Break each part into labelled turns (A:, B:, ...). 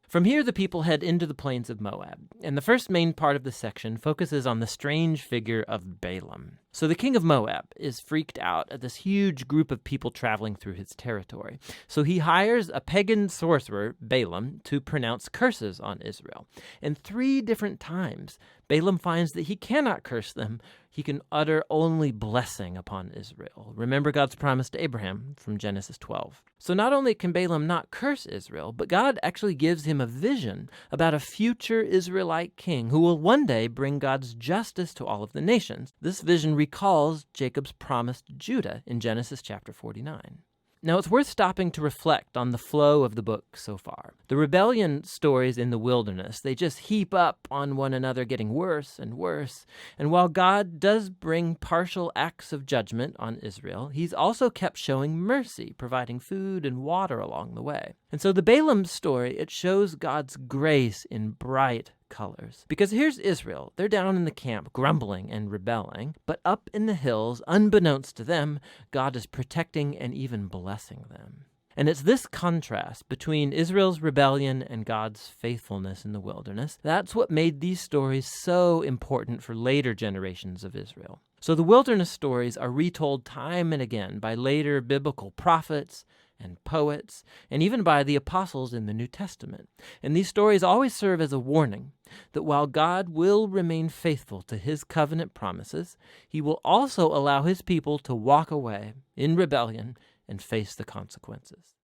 A: From here, the people head into the plains of Moab, and the first main part of the section focuses on the strange figure of Balaam. So the king of Moab is freaked out at this huge group of people traveling through his territory. So he hires a pagan sorcerer, Balaam, to pronounce curses on Israel. And 3 different times, Balaam finds that he cannot curse them. He can utter only blessing upon Israel. Remember God's promise to Abraham from Genesis 12. So not only can Balaam not curse Israel, but God actually gives him a vision about a future Israelite king who will one day bring God's justice to all of the nations. This vision recalls Jacob's promise to Judah in Genesis chapter 49. Now, it's worth stopping to reflect on the flow of the book so far. The rebellion stories in the wilderness, they just heap up on one another, getting worse and worse. And while God does bring partial acts of judgment on Israel, he's also kept showing mercy, providing food and water along the way. And so the Balaam story, it shows God's grace in bright colors. Because here's Israel. They're down in the camp, grumbling and rebelling. But up in the hills, unbeknownst to them, God is protecting and even blessing them. And it's this contrast between Israel's rebellion and God's faithfulness in the wilderness. That's what made these stories so important for later generations of Israel. So the wilderness stories are retold time and again by later biblical prophets and poets, and even by the apostles in the New Testament. And these stories always serve as a warning that while God will remain faithful to his covenant promises, he will also allow his people to walk away in rebellion and face the consequences.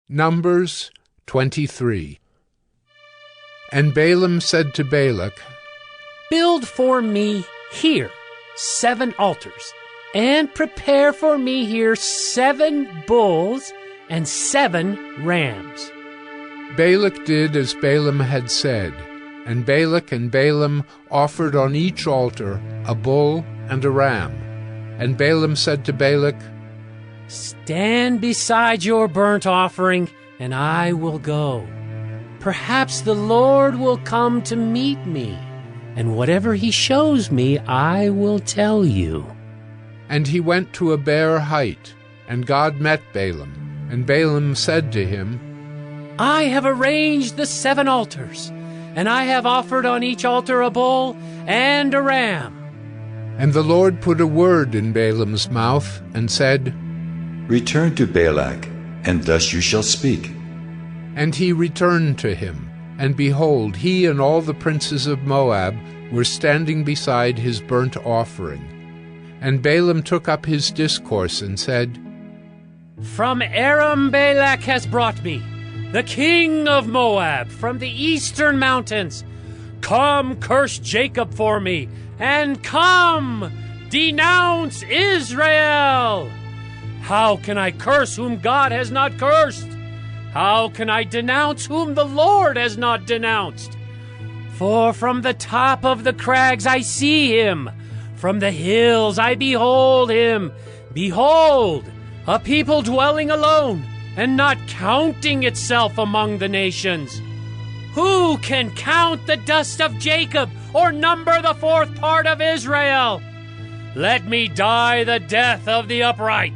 B: Numbers 23. And Balaam said to Balak,
C: "Build for me here 7 altars, and prepare for me here 7 bulls and 7 rams."
B: Balak did as Balaam had said, and Balak and Balaam offered on each altar a bull and a ram. And Balaam said to Balak,
C: "Stand beside your burnt offering, and I will go. Perhaps the Lord will come to meet me, and whatever he shows me, I will tell you."
B: And he went to a bare height, and God met Balaam. And Balaam said to him,
C: "I have arranged the 7 altars, and I have offered on each altar a bull and a ram."
B: And the Lord put a word in Balaam's mouth, and said,
D: "Return to Balak, and thus you shall speak."
B: And he returned to him, and behold, he and all the princes of Moab were standing beside his burnt offering. And Balaam took up his discourse and said,
C: "From Aram Balak has brought me, the king of Moab, from the eastern mountains. Come, curse Jacob for me, and come, denounce Israel. How can I curse whom God has not cursed? How can I denounce whom the Lord has not denounced? For from the top of the crags I see him, from the hills I behold him. Behold, a people dwelling alone, and not counting itself among the nations. Who can count the dust of Jacob, or number the 4th part of Israel? Let me die the death of the upright,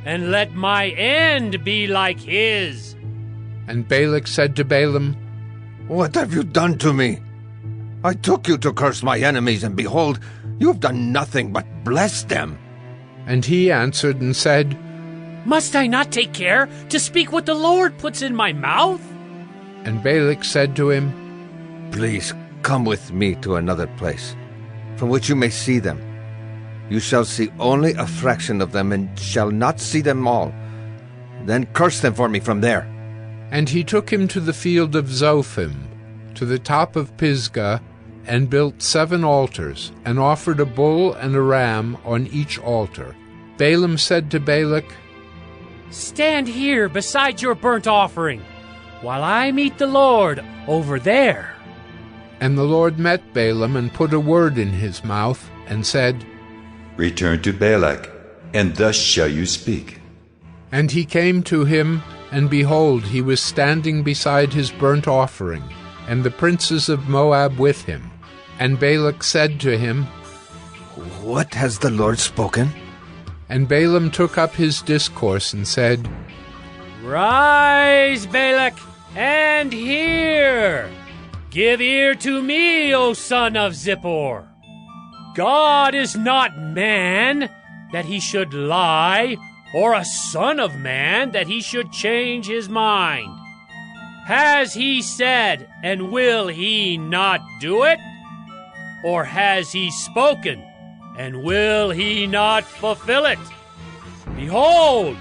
C: and let my end be like his."
B: And Balak said to Balaam,
E: "What have you done to me? I took you to curse my enemies, and behold, you have done nothing but bless them."
B: And he answered and said,
C: "Must I not take care to speak what the Lord puts in my mouth?"
B: And Balak said to him,
E: "Please come with me to another place, from which you may see them. You shall see only a fraction of them, and shall not see them all. Then curse them for me from there."
B: And he took him to the field of Zophim, to the top of Pisgah, and built 7 altars, and offered a bull and a ram on each altar. Balaam said to Balak,
C: "Stand here beside your burnt offering, while I meet the Lord over there."
B: And the Lord met Balaam and put a word in his mouth, and said,
D: "Return to Balak, and thus shall you speak."
B: And he came to him, and behold, he was standing beside his burnt offering, and the princes of Moab with him. And Balak said to him,
E: "What has the Lord spoken?"
B: And Balaam took up his discourse and said,
C: "Rise, Balak, and hear. Hear! Give ear to me, O son of Zippor! God is not man, that he should lie, or a son of man, that he should change his mind. Has he said, and will he not do it? Or has he spoken, and will he not fulfill it? Behold,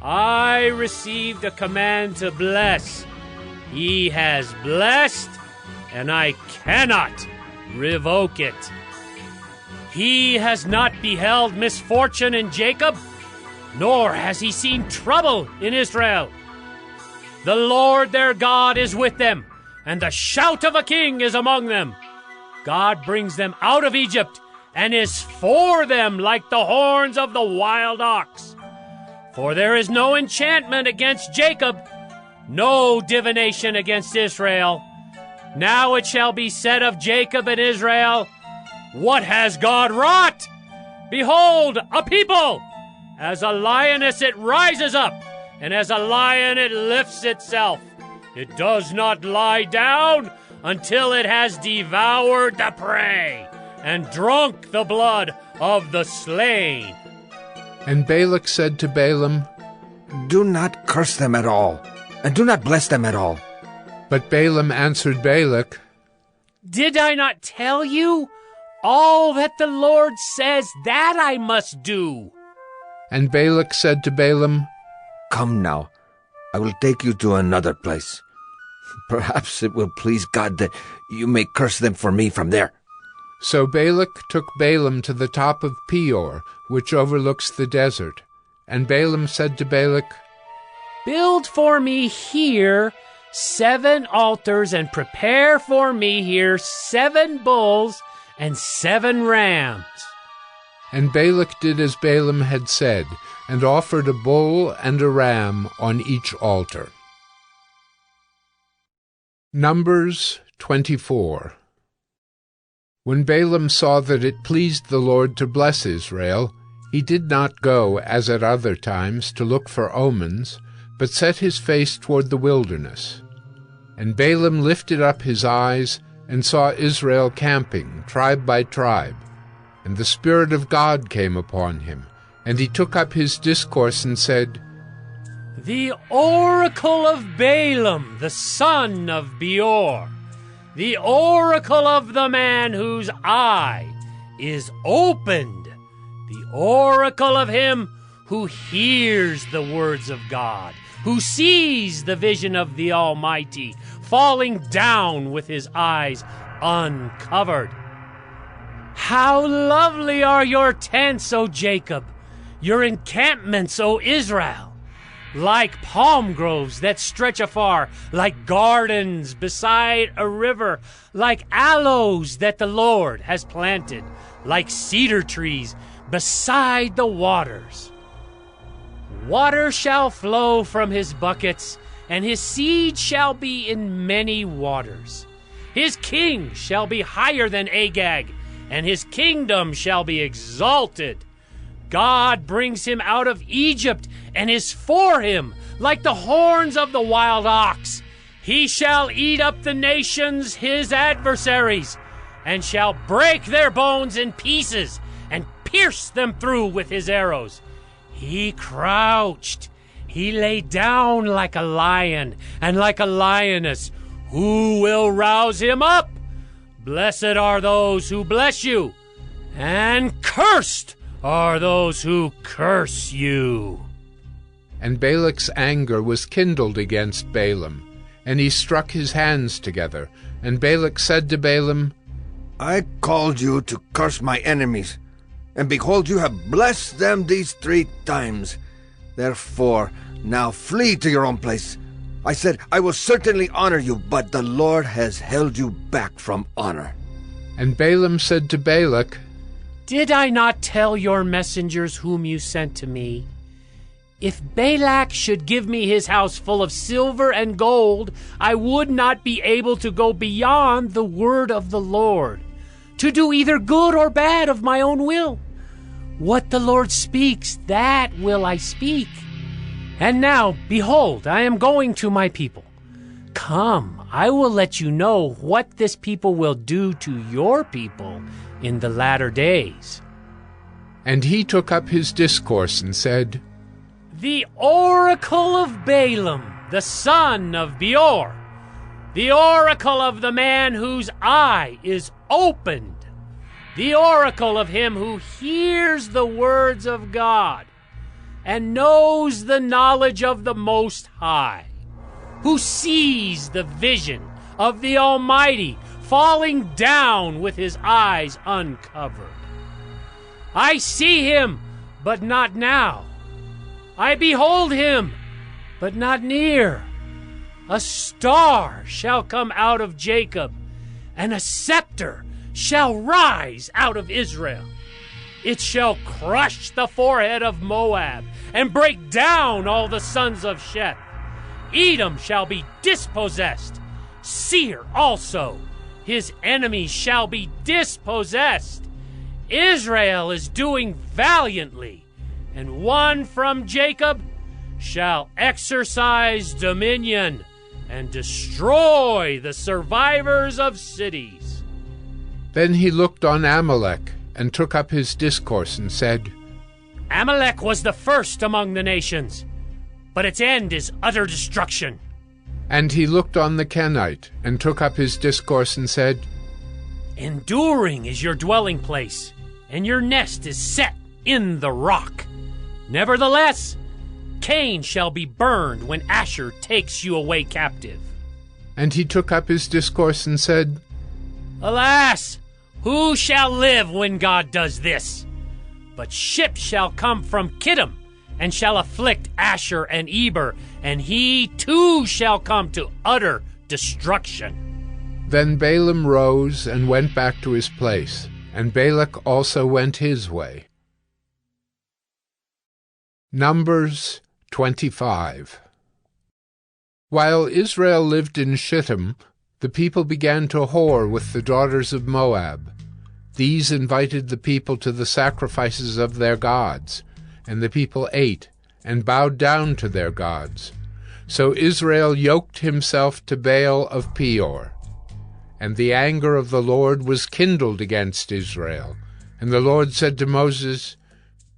C: I received a command to bless. He has blessed, and I cannot revoke it. He has not beheld misfortune in Jacob, nor has he seen trouble in Israel. The Lord their God is with them, and the shout of a king is among them. God brings them out of Egypt, and is for them like the horns of the wild ox. For there is no enchantment against Jacob, no divination against Israel. Now it shall be said of Jacob and Israel, what has God wrought? Behold, a people! As a lioness it rises up, and as a lion it lifts itself. It does not lie down until it has devoured the prey and drunk the blood of the slain.
B: And Balak said to Balaam,
E: Do not curse them at all, and do not bless them at all.
B: But Balaam answered Balak,
C: Did I not tell you? All that the Lord says, that I must do.
B: And Balak said to Balaam,
E: Come now, I will take you to another place. Perhaps it will please God that you may curse them for me from there.
B: So Balak took Balaam to the top of Peor, which overlooks the desert. And Balaam said to Balak,
C: Build for me here 7 altars, and prepare for me here 7 bulls and 7 rams.
B: And Balak did as Balaam had said, and offered a bull and a ram on each altar. Numbers 24. When Balaam saw that it pleased the Lord to bless Israel, he did not go, as at other times, to look for omens, but set his face toward the wilderness. And Balaam lifted up his eyes, and saw Israel camping, tribe by tribe. And the Spirit of God came upon him, and he took up his discourse and said,
C: The oracle of Balaam, the son of Beor, the oracle of the man whose eye is opened, the oracle of him who hears the words of God, who sees the vision of the Almighty, falling down with his eyes uncovered. How lovely are your tents, O Jacob, your encampments, O Israel, like palm groves that stretch afar, like gardens beside a river, like aloes that the Lord has planted, like cedar trees beside the waters. Water shall flow from his buckets, and his seed shall be in many waters. His king shall be higher than Agag, and his kingdom shall be exalted. God brings him out of Egypt, and is for him like the horns of the wild ox. He shall eat up the nations, his adversaries, and shall break their bones in pieces, and pierce them through with his arrows. He crouched, he lay down like a lion, and like a lioness. Who will rouse him up? Blessed are those who bless you, and cursed are those who curse you.
B: And Balak's anger was kindled against Balaam, and he struck his hands together. And Balak said to Balaam,
E: I called you to curse my enemies, and behold, you have blessed them these 3 times. Therefore, now flee to your own place. I said, I will certainly honor you, but the Lord has held you back from honor.
B: And Balaam said to Balak,
C: Did I not tell your messengers whom you sent to me? If Balak should give me his house full of silver and gold, I would not be able to go beyond the word of the Lord, to do either good or bad of my own will. What the Lord speaks, that will I speak. And now, behold, I am going to my people. Come, I will let you know what this people will do to your people in the latter days.
B: And he took up his discourse and said,
C: The oracle of Balaam, the son of Beor, the oracle of the man whose eye is opened, the oracle of him who hears the words of God and knows the knowledge of the Most High, who sees the vision of the Almighty falling down with his eyes uncovered. I see him, but not now. I behold him, but not near. A star shall come out of Jacob, and a scepter shall rise out of Israel. It shall crush the forehead of Moab, and break down all the sons of Sheth. Edom shall be dispossessed, Seir also. His enemies shall be dispossessed. Israel is doing valiantly, and one from Jacob shall exercise dominion and destroy the survivors of cities.
B: Then he looked on Amalek, and took up his discourse and said,
C: Amalek was the first among the nations, but its end is utter destruction.
B: And he looked on the Kenite, and took up his discourse and said,
C: Enduring is your dwelling place, and your nest is set in the rock. Nevertheless, Cain shall be burned when Asher takes you away captive.
B: And he took up his discourse and said,
C: Alas, who shall live when God does this? But ships shall come from Kittim, and shall afflict Asher and Eber, and he too shall come to utter destruction.
B: Then Balaam rose and went back to his place, and Balak also went his way. Numbers 25. While Israel lived in Shittim, the people began to whore with the daughters of Moab. These invited the people to the sacrifices of their gods, and the people ate and bowed down to their gods. So Israel yoked himself to Baal of Peor. And the anger of the Lord was kindled against Israel. And the Lord said to Moses,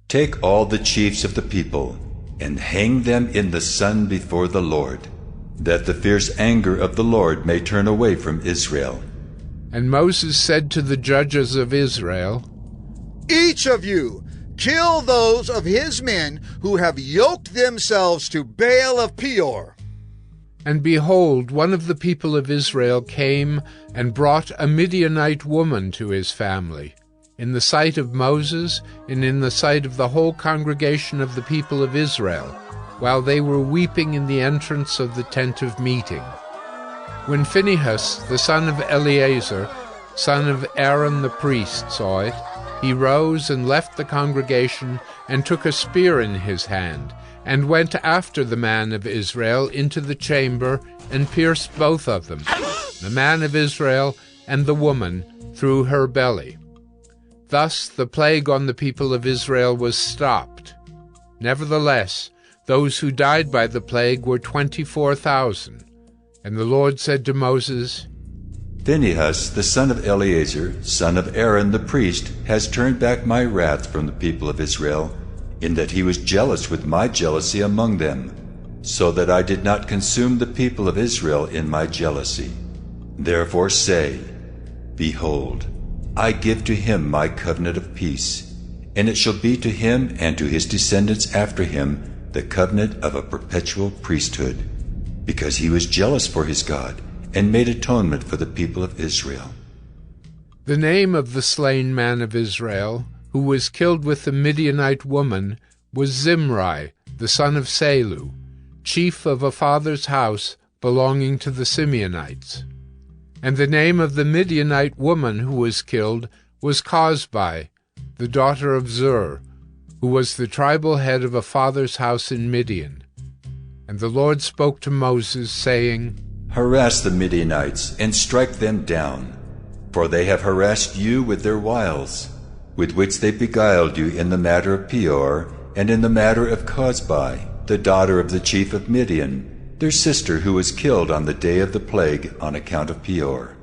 D: Take all the chiefs of the people, and hang them in the sun before the Lord, that the fierce anger of the Lord may turn away from Israel.
B: And Moses said to the judges of Israel,
F: Each of you kill those of his men who have yoked themselves to Baal of Peor.
B: And behold, one of the people of Israel came and brought a Midianite woman to his family, in the sight of Moses and in the sight of the whole congregation of the people of Israel, while they were weeping in the entrance of the tent of meeting. When Phinehas, the son of Eleazar, son of Aaron the priest, saw it, he rose and left the congregation and took a spear in his hand, and went after the man of Israel into the chamber and pierced both of them, the man of Israel and the woman, through her belly. Thus the plague on the people of Israel was stopped. Nevertheless, those who died by the plague were 24,000. And the Lord said to Moses,
D: Phinehas, the son of Eleazar, son of Aaron the priest, has turned back my wrath from the people of Israel, in that he was jealous with my jealousy among them, so that I did not consume the people of Israel in my jealousy. Therefore say, Behold, I give to him my covenant of peace, and it shall be to him and to his descendants after him the covenant of a perpetual priesthood, because he was jealous for his God, and made atonement for the people of Israel.
B: The name of the slain man of Israel, who was killed with the Midianite woman, was Zimri, the son of Salu, chief of a father's house belonging to the Simeonites. And the name of the Midianite woman who was killed was Cosbi, the daughter of Zur, who was the tribal head of a father's house in Midian. And the Lord spoke to Moses, saying,
D: Harass the Midianites, and strike them down, for they have harassed you with their wiles, with which they beguiled you in the matter of Peor, and in the matter of Cosbi, the daughter of the chief of Midian, their sister who was killed on the day of the plague on account of Peor.